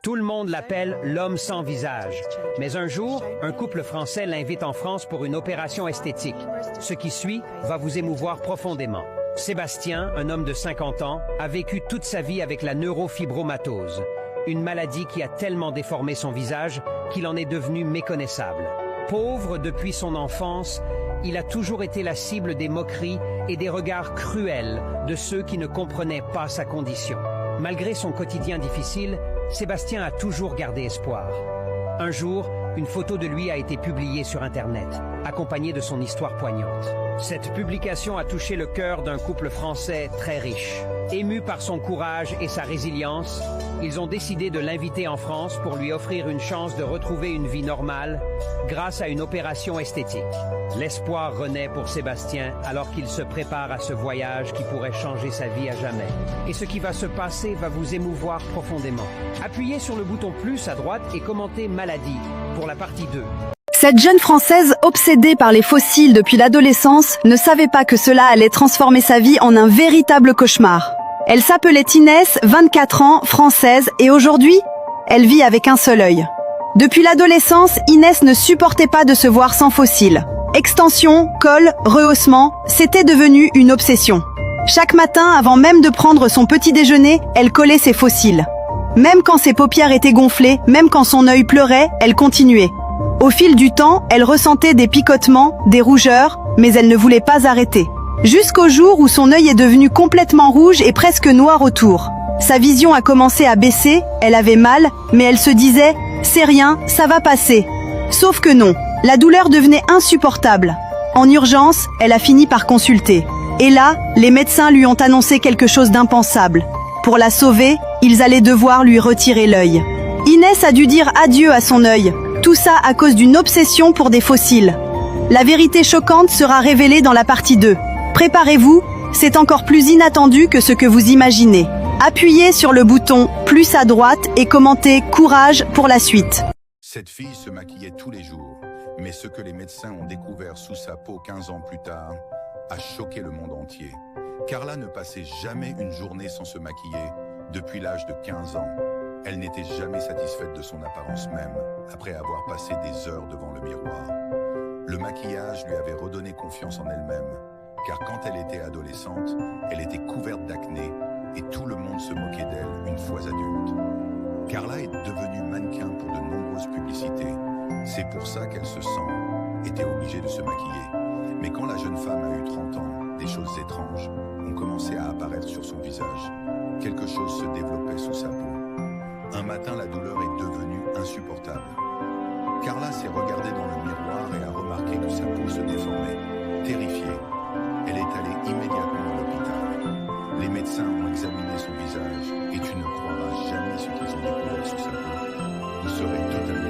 Tout le monde l'appelle l'homme sans visage. Mais un jour, un couple français l'invite en France pour une opération esthétique. Ce qui suit va vous émouvoir profondément. Sébastien, un homme de 50 ans, a vécu toute sa vie avec la neurofibromatose, une maladie qui a tellement déformé son visage qu'il en est devenu méconnaissable. Pauvre depuis son enfance, il a toujours été la cible des moqueries et des regards cruels de ceux qui ne comprenaient pas sa condition. Malgré son quotidien difficile, Sébastien a toujours gardé espoir. Un jour, une photo de lui a été publiée sur Internet, accompagnée de son histoire poignante. Cette publication a touché le cœur d'un couple français très riche. Émus par son courage et sa résilience, ils ont décidé de l'inviter en France pour lui offrir une chance de retrouver une vie normale grâce à une opération esthétique. L'espoir renaît pour Sébastien alors qu'il se prépare à ce voyage qui pourrait changer sa vie à jamais. Et ce qui va se passer va vous émouvoir profondément. Appuyez sur le bouton plus à droite et commentez maladie pour la partie 2. Cette jeune Française obsédée par les fossiles depuis l'adolescence ne savait pas que cela allait transformer sa vie en un véritable cauchemar. Elle s'appelait Inès, 24 ans, française, et aujourd'hui, elle vit avec un seul œil. Depuis l'adolescence, Inès ne supportait pas de se voir sans fossiles. Extension, col, rehaussement, c'était devenu une obsession. Chaque matin, avant même de prendre son petit déjeuner, elle collait ses fossiles. Même quand ses paupières étaient gonflées, même quand son œil pleurait, elle continuait. Au fil du temps, elle ressentait des picotements, des rougeurs, mais elle ne voulait pas arrêter. Jusqu'au jour où son œil est devenu complètement rouge et presque noir autour. Sa vision a commencé à baisser, elle avait mal, mais elle se disait « c'est rien, ça va passer ». Sauf que non, la douleur devenait insupportable. En urgence, elle a fini par consulter. Et là, les médecins lui ont annoncé quelque chose d'impensable. Pour la sauver, ils allaient devoir lui retirer l'œil. Inès a dû dire adieu à son œil. Tout ça à cause d'une obsession pour des fossiles. La vérité choquante sera révélée dans la partie 2. Préparez-vous, c'est encore plus inattendu que ce que vous imaginez. Appuyez sur le bouton plus à droite et commentez courage pour la suite. Cette fille se maquillait tous les jours, mais ce que les médecins ont découvert sous sa peau 15 ans plus tard a choqué le monde entier. Carla ne passait jamais une journée sans se maquiller depuis l'âge de 15 ans. Elle n'était jamais satisfaite de son apparence même, après avoir passé des heures devant le miroir. Le maquillage lui avait redonné confiance en elle-même, car quand elle était adolescente, elle était couverte d'acné et tout le monde se moquait d'elle une fois adulte. Carla est devenue mannequin pour de nombreuses publicités. C'est pour ça qu'elle était obligée de se maquiller. Mais quand la jeune femme a eu 30 ans, des choses étranges ont commencé à apparaître sur son visage. Quelque chose se développait sous sa peau. Un matin, la douleur est devenue insupportable. Carla s'est regardée dans le miroir et a remarqué que sa peau se déformait. Terrifiée, elle est allée immédiatement à l'hôpital. Les médecins ont examiné son visage et tu ne croiras jamais ce qu'ils ont découvert sous sa peau. Vous serez totalement